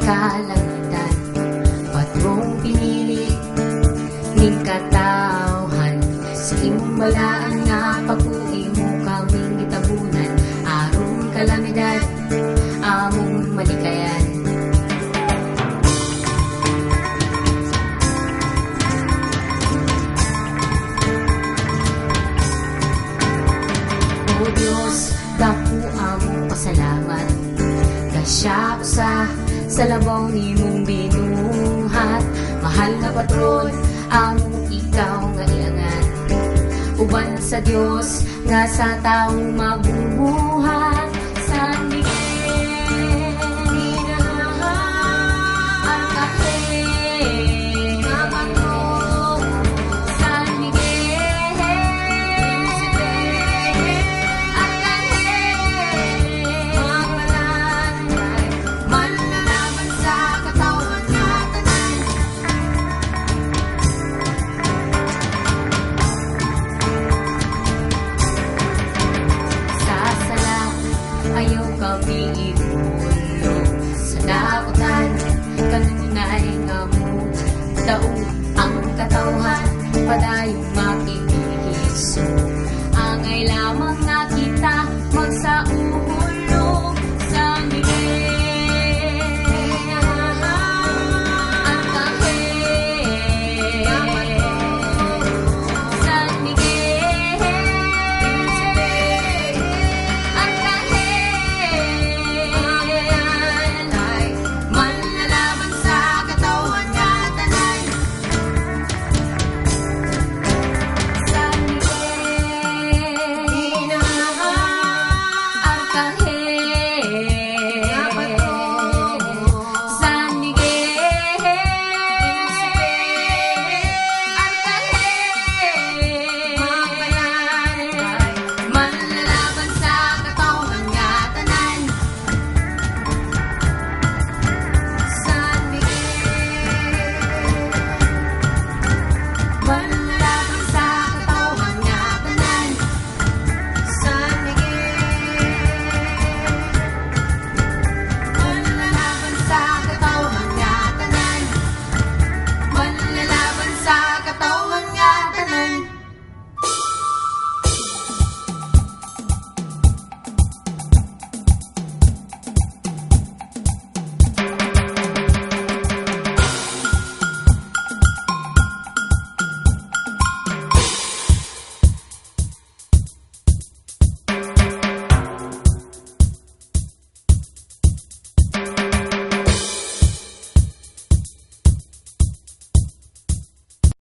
kalangitan, patrong pinili ning katawhan, sa imong balaan nga pag-uwi mo kaming gitabunan, aron kalamidad among malikayan. O Diyos, dako among pasalamat, kasya sa labaw ni mong binuhat, mahal na patron among ikaw nga iangan, uban sa Diyos nga sa taong mabubuhat. San Miguel, Arcangel, nga patrón, San Miguel, Arcangel, mga palanay, manlalaban sa katawan nga tanan. Sa sala ayaw kami